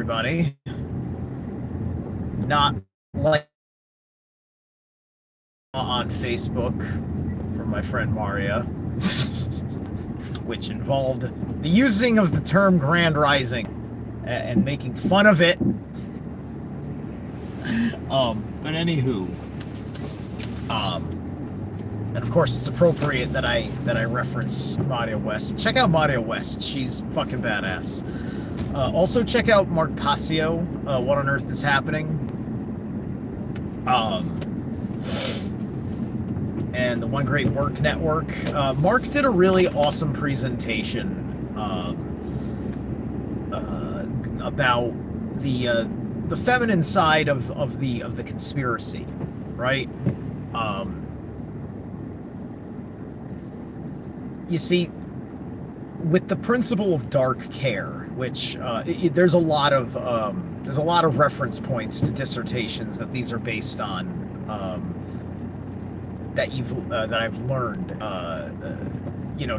everybody. Not like on Facebook from my friend Maria, which involved the using of the term Grand Rising and making fun of it. But anywho, and of course it's appropriate that I reference Maria West. Check out Maria West; she's fucking badass. Also check out Mark Passio. What on Earth is Happening? And the One Great Work Network. Mark did a really awesome presentation about the feminine side of the conspiracy, right? You see, with the principle of dark care, which there's a lot of reference points to dissertations that these are based on, that I've learned,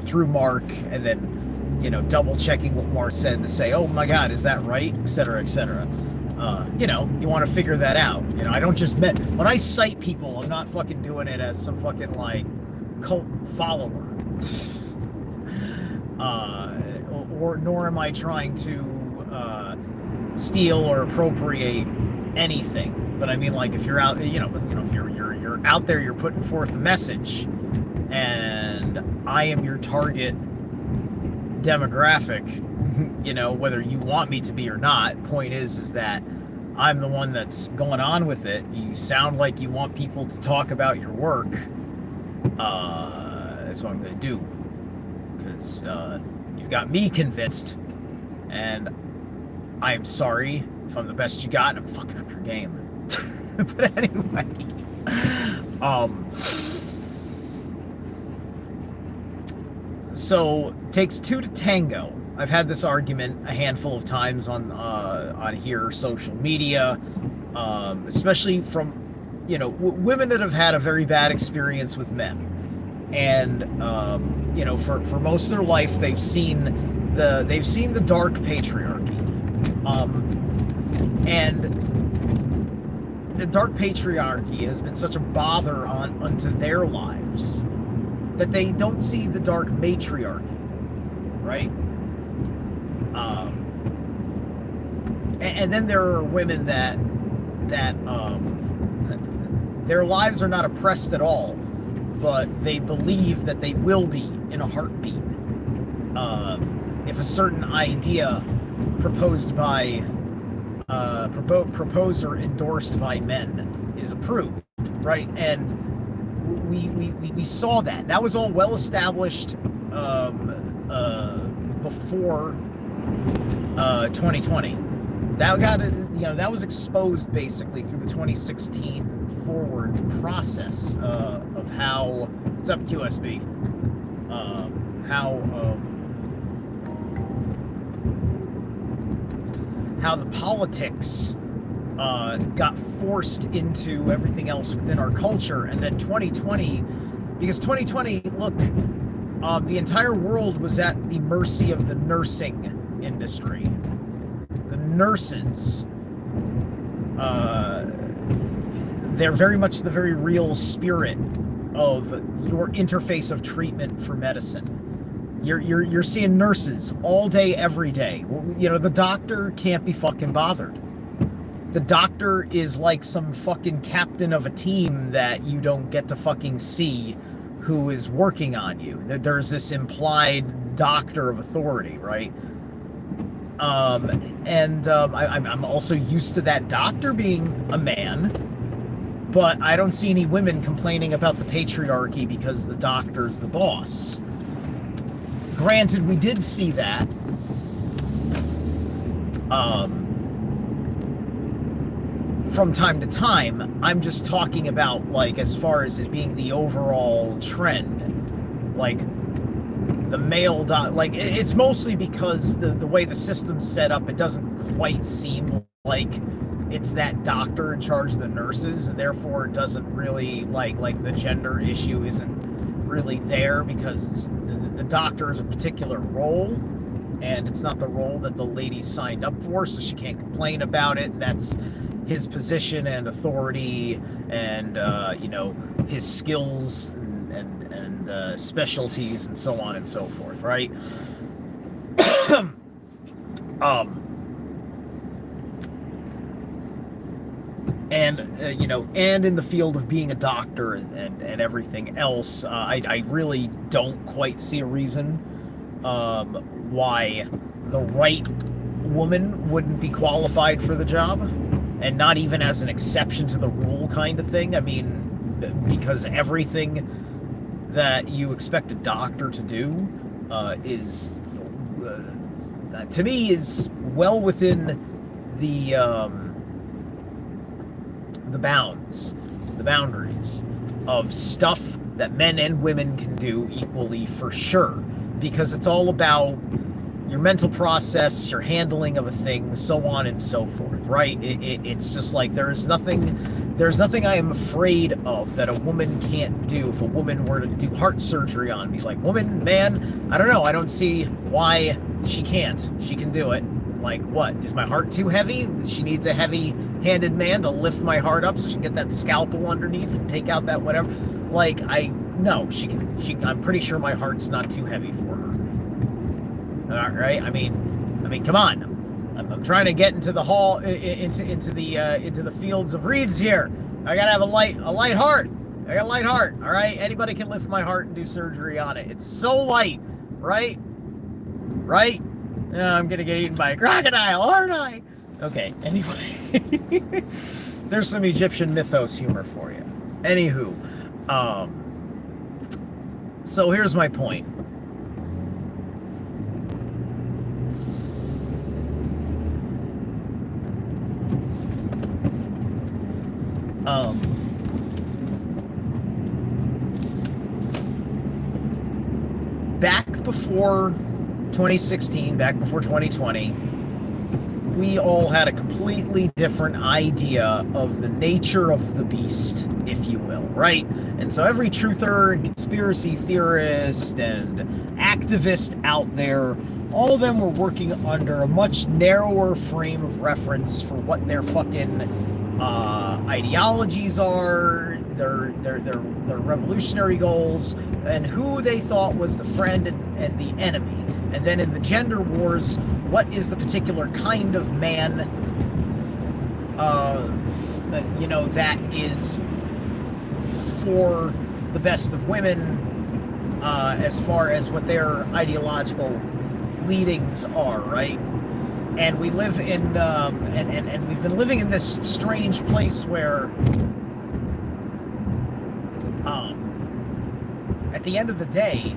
through Mark, and then double checking what Mark said to say, oh my God, is that right, etc., etc. You want to figure that out. I don't just when I cite people, I'm not fucking doing it as some fucking like cult follower. Nor am I trying to steal or appropriate anything. But I mean, like, if you're out, if you're out there, you're putting forth a message, and I am your target demographic, whether you want me to be or not. Point is that I'm the one that's going on with it. You sound like you want people to talk about your work. That's what I'm going to do, because you've got me convinced, and I am sorry if I'm the best you got and I'm fucking up your game. But anyway, so takes two to tango. I've had this argument a handful of times on here, social media, especially from women that have had a very bad experience with men. And for most of their life, they've seen the dark patriarchy, and the dark patriarchy has been such a bother unto their lives that they don't see the dark matriarchy, right? And then there are women that their lives are not oppressed at all, but they believe that they will be in a heartbeat if a certain idea proposed or endorsed by men is approved, right? And we saw that. That was all well established before 2020. That was exposed basically through the 2016 forward process of how, what's up, QSB, how the politics got forced into everything else within our culture. And then 2020, because 2020, look, the entire world was at the mercy of the nursing industry. The nurses, they're very much the very real spirit of your interface of treatment for medicine. You're seeing nurses all day, every day. The doctor can't be fucking bothered. The doctor is like some fucking captain of a team that you don't get to fucking see who is working on you. There's this implied doctor of authority, right? I'm also used to that doctor being a man, but I don't see any women complaining about the patriarchy because the doctor's the boss. Granted, we did see that. From time to time. I'm just talking about, like, as far as it being the overall trend. Like, the male it's mostly because the way the system's set up, it doesn't quite seem like it's that doctor in charge of the nurses, and therefore it doesn't really, like the gender issue isn't really there, because the doctor is a particular role, and it's not the role that the lady signed up for, so she can't complain about it. That's his position and authority, and his skills and specialties and so on and so forth, right? And in the field of being a doctor and everything else, I really don't quite see a reason why the right woman wouldn't be qualified for the job, and not even as an exception to the rule kind of thing. I mean, because everything that you expect a doctor to do is, to me, is well within the boundaries of stuff that men and women can do equally, for sure, because it's all about your mental process, your handling of a thing, so on and so forth, right? It's just like there's nothing I am afraid of that a woman can't do. If a woman were to do heart surgery on me, like, woman, man, I don't know, I don't see why she can't. She can do it. Like, what? Is my heart too heavy? She needs a heavy-handed man to lift my heart up so she can get that scalpel underneath and take out that whatever. Like, no, she can. I'm pretty sure my heart's not too heavy for her. All right? I mean, come on. I'm trying to get into the hall, into the fields of reeds here. I gotta have a light heart. I got a light heart. All right? Anybody can lift my heart and do surgery on it. It's so light, right? Right? I'm gonna get eaten by a crocodile, aren't I? Okay, anyway. There's some Egyptian mythos humor for you. Anywho, so here's my point. Back before 2016, back before 2020, we all had a completely different idea of the nature of the beast, if you will, right? And so every truther and conspiracy theorist and activist out there, all of them were working under a much narrower frame of reference for what their fucking ideologies are, their revolutionary goals, and who they thought was the friend and the enemy. And then in the gender wars, what is the particular kind of man, that is for the best of women, as far as what their ideological leadings are, right? And we live in, and we've been living in this strange place where, at the end of the day,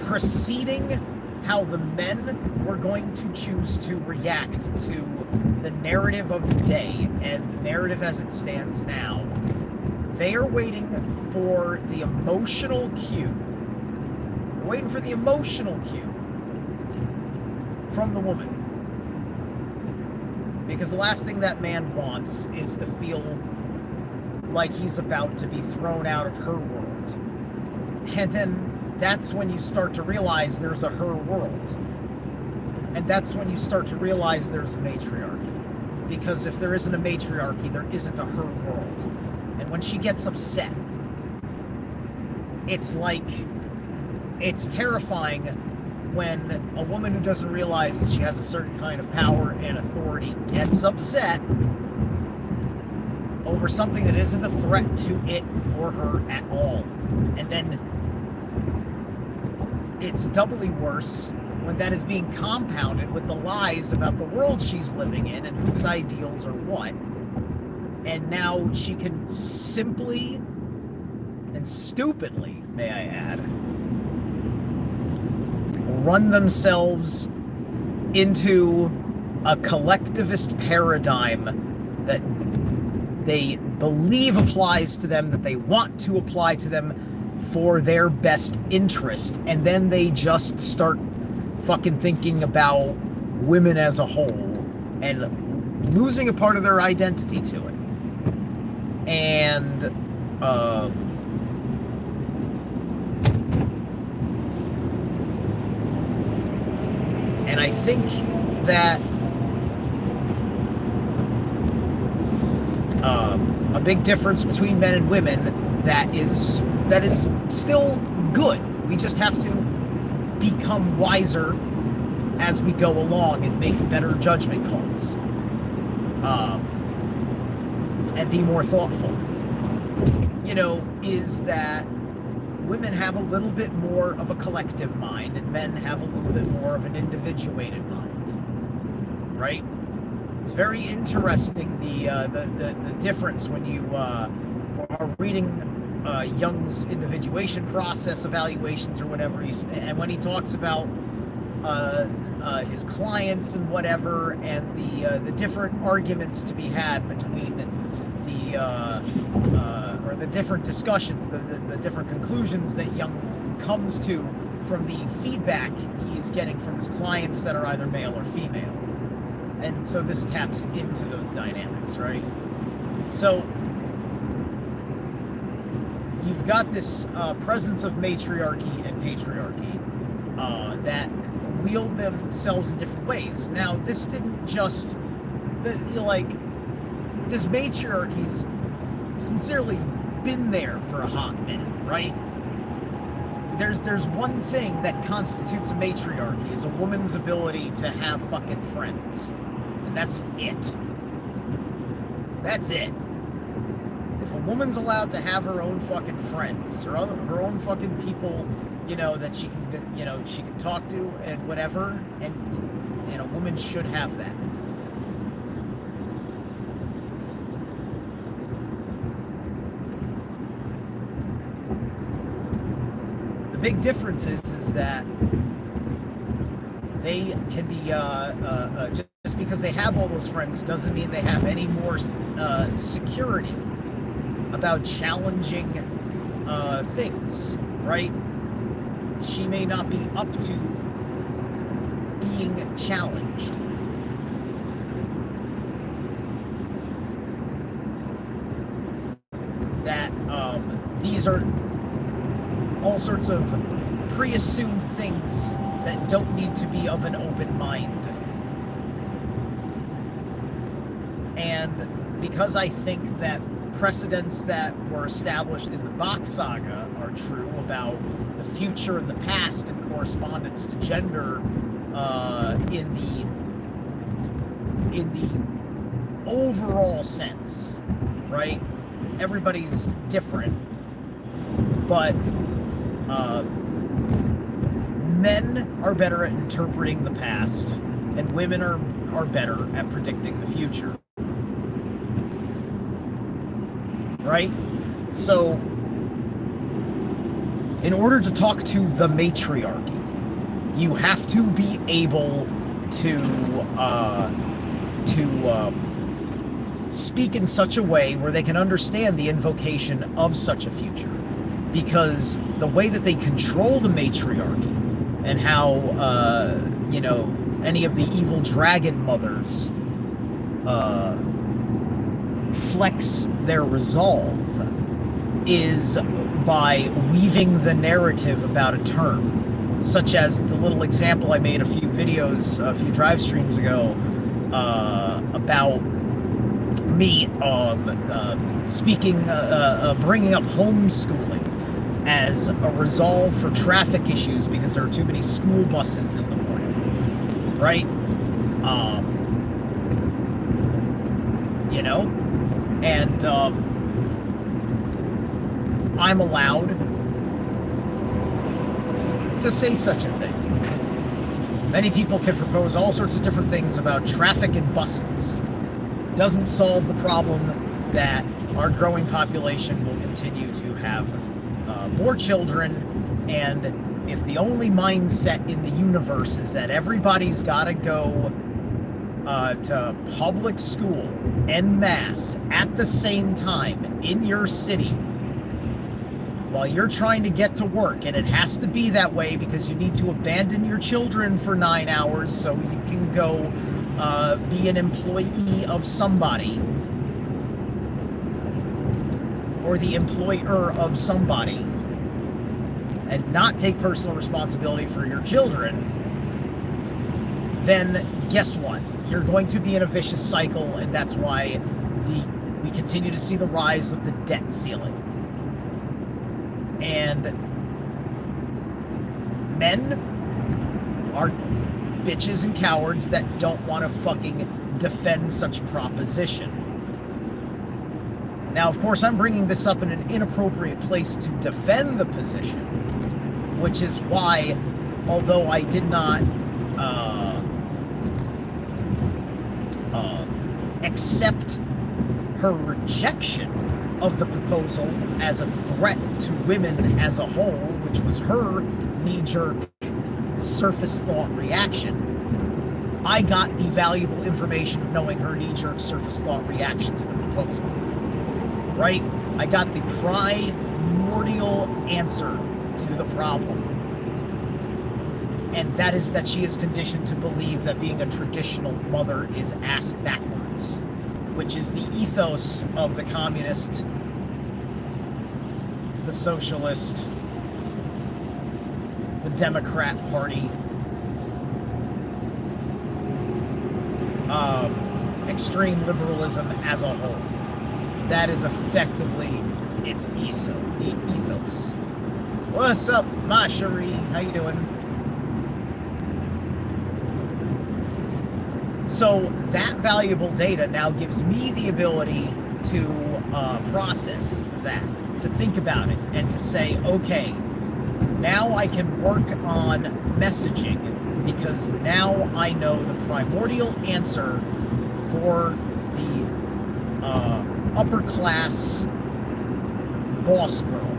preceding how the men were going to choose to react to the narrative of the day and the narrative as it stands now, they are waiting for the emotional cue. They're waiting for the emotional cue from the woman. Because the last thing that man wants is to feel like he's about to be thrown out of her world. And then that's when you start to realize there's a her world. And that's when you start to realize there's a matriarchy. Because if there isn't a matriarchy, there isn't a her world. And when she gets upset, it's terrifying when a woman who doesn't realize that she has a certain kind of power and authority gets upset over something that isn't a threat to it or her at all. And then it's doubly worse when that is being compounded with the lies about the world she's living in and whose ideals are what. And now she can simply and stupidly, may I add, run themselves into a collectivist paradigm that they believe applies to them, that they want to apply to them for their best interest, and then they just start fucking thinking about women as a whole and losing a part of their identity to it. And And I think that a big difference between men and women that is still good. We just have to become wiser as we go along and make better judgment calls, and be more thoughtful. Is that women have a little bit more of a collective mind and men have a little bit more of an individuated mind, right? It's very interesting, the difference when you are reading Jung's individuation process evaluations or whatever, and when he talks about his clients and whatever, and the different arguments to be had between or the different discussions, the different conclusions that Jung comes to from the feedback he's getting from his clients that are either male or female. And so this taps into those dynamics, right? So you've got this presence of matriarchy and patriarchy that wield themselves in different ways. Now, this didn't just, this matriarchy's sincerely been there for a hot minute, right? There's one thing that constitutes a matriarchy, is a woman's ability to have fucking friends. And that's it. That's it. If a woman's allowed to have her own fucking friends, or her own fucking people, that she can, she can talk to and whatever, and a woman should have that. The big difference is that they can be, just because they have all those friends doesn't mean they have any more security about challenging things, right? She may not be up to being challenged. That these are all sorts of pre-assumed things that don't need to be of an open mind. And because I think that precedents that were established in the Bach saga are true about the future and the past and correspondence to gender in the overall sense, right? Everybody's different, but men are better at interpreting the past, and women are better at predicting the future. Right? So, in order to talk to the matriarchy, you have to be able to speak in such a way where they can understand the invocation of such a future. Because the way that they control the matriarchy and how, any of the evil dragon mothers flex their resolve is by weaving the narrative about a term, such as the little example I made a few drive streams ago about me bringing up homeschooling as a resolve for traffic issues because there are too many school buses in the morning, right? And I'm allowed to say such a thing. Many people can propose all sorts of different things about traffic and buses. Doesn't solve the problem that our growing population will continue to have more children, and if the only mindset in the universe is that everybody's got to go to public school en masse at the same time in your city while you're trying to get to work, and it has to be that way because you need to abandon your children for 9 hours so you can go be an employee of somebody or the employer of somebody and not take personal responsibility for your children, then guess what? You're going to be in a vicious cycle, and that's why we continue to see the rise of the debt ceiling. And men are bitches and cowards that don't want to fucking defend such proposition. Now, of course, I'm bringing this up in an inappropriate place to defend the position, which is why, although I did not accept her rejection of the proposal as a threat to women as a whole, which was her knee-jerk surface thought reaction, I got the valuable information of knowing her knee-jerk surface thought reaction to the proposal. Right? I got the primordial answer to the problem. And that is that she is conditioned to believe that being a traditional mother is ass backwards, which is the ethos of the communist, the socialist, the Democrat Party, extreme liberalism as a whole. That is effectively its ethos. What's up, my Cherie? How you doing? So that valuable data now gives me the ability to process that, to think about it, and to say, okay, now I can work on messaging, because now I know the primordial answer for the upper class boss girl,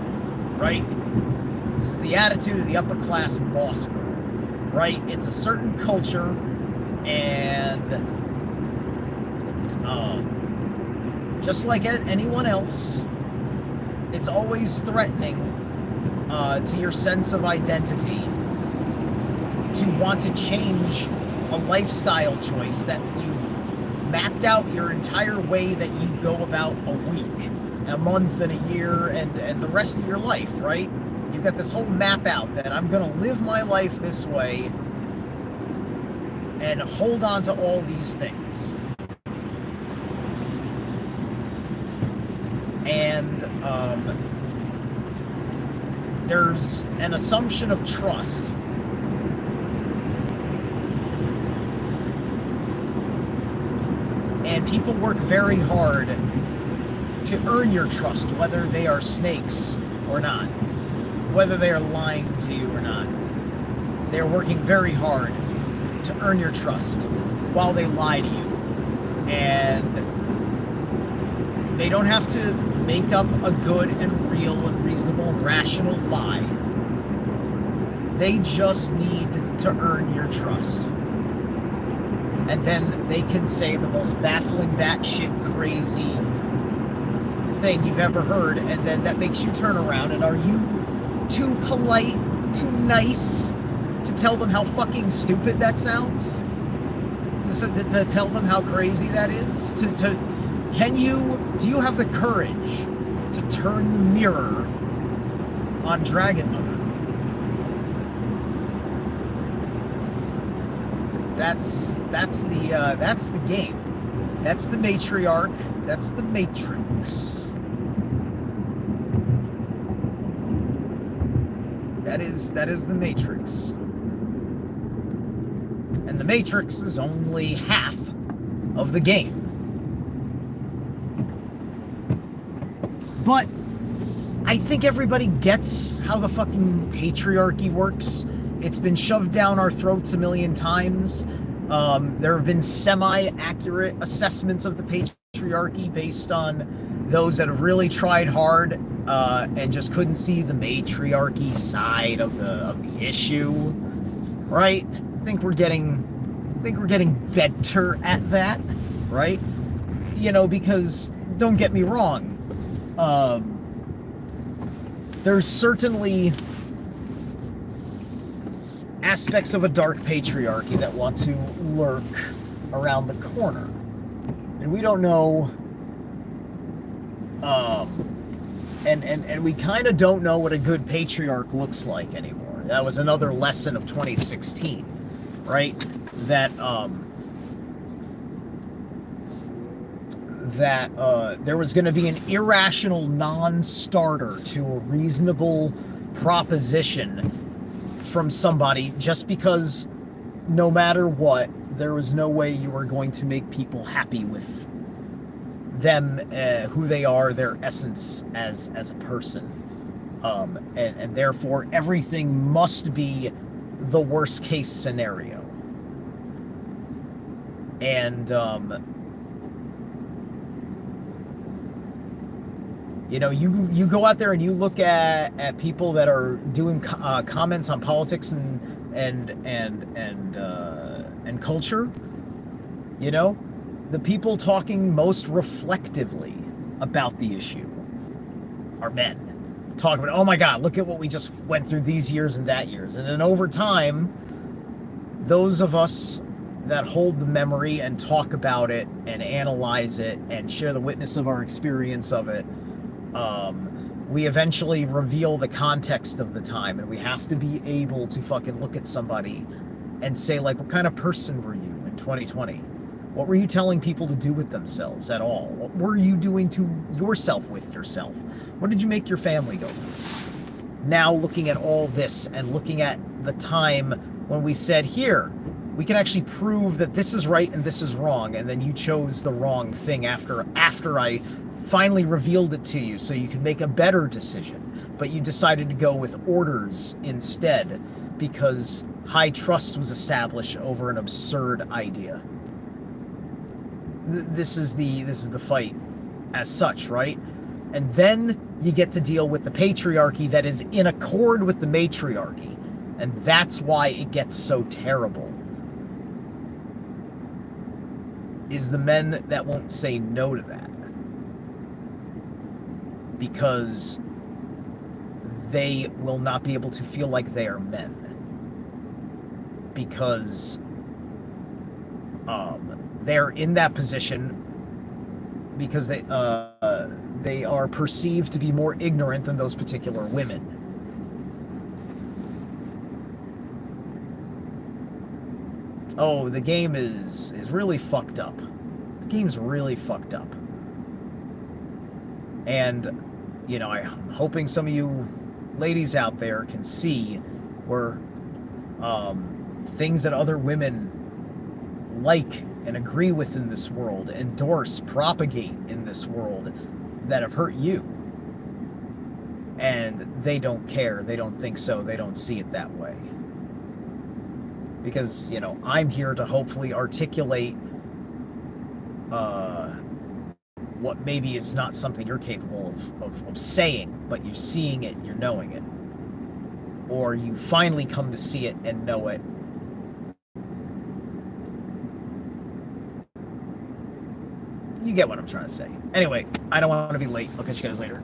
right? This is the attitude of the upper class boss girl, right? It's a certain culture, and just like anyone else, it's always threatening to your sense of identity to want to change a lifestyle choice that you've mapped out your entire way that you go about a week, a month, and a year, and the rest of your life, right? You've got this whole map out that I'm going to live my life this way and hold on to all these things. And there's an assumption of trust. And people work very hard to earn your trust, whether they are snakes or not, whether they are lying to you or not. They are working very hard to earn your trust while they lie to you. And they don't have to make up a good and real and reasonable and rational lie. They just need to earn your trust. And then they can say the most baffling, batshit crazy thing you've ever heard, and then that makes you turn around, and are you too polite, too nice to tell them how fucking stupid that sounds? To tell them how crazy that is? Do you have the courage to turn the mirror on Dragon Mother? That's the game. That's the matriarch. That's the matrix. That is the matrix. And the matrix is only half of the game. But I think everybody gets how the fucking patriarchy works. It's been shoved down our throats a million times. There have been semi-accurate assessments of the patriarchy based on those that have really tried hard and just couldn't see the matriarchy side of the issue. Right? I think we're getting better at that, right? You know, because don't get me wrong, there's certainly aspects of a dark patriarchy that want to lurk around the corner, and we don't know, and we kind of don't know what a good patriarch looks like anymore. That was another lesson of 2016, right? that there was going to be an irrational non-starter to a reasonable proposition from somebody, just because no matter what, there was no way you were going to make people happy with them, who they are, their essence as a person, and therefore everything must be the worst case scenario. And you know, you go out there and you look at people that are doing comments on politics and culture. You know, the people talking most reflectively about the issue are men. Talking about, oh my God, look at what we just went through these years and that years. And then over time, those of us that hold the memory and talk about it and analyze it and share the witness of our experience of it, we eventually reveal the context of the time, and we have to be able to fucking look at somebody and say, like, what kind of person were you in 2020? What were you telling people to do with themselves at all? What were you doing to yourself with yourself? What did you make your family go through? Now looking at all this and looking at the time when we said, here, we can actually prove that this is right and this is wrong, and then you chose the wrong thing after I finally revealed it to you so you could make a better decision, but you decided to go with orders instead because high trust was established over an absurd idea. This is the fight as such, right? And then you get to deal with the patriarchy that is in accord with the matriarchy, and that's why it gets so terrible, is the men that won't say no to that, because they will not be able to feel like they are men, because they're in that position because they are perceived to be more ignorant than those particular women. Oh, the game is really fucked up. The game's really fucked up. And, you know, I'm hoping some of you ladies out there can see where things that other women like and agree with in this world, endorse, propagate in this world, that have hurt you. And they don't care. They don't think so. They don't see it that way. Because, you know, I'm here to hopefully articulate what maybe is not something you're capable of saying, but you're seeing it, you're knowing it. Or you finally come to see it and know it. You get what I'm trying to say. Anyway, I don't want to be late. I'll catch you guys later.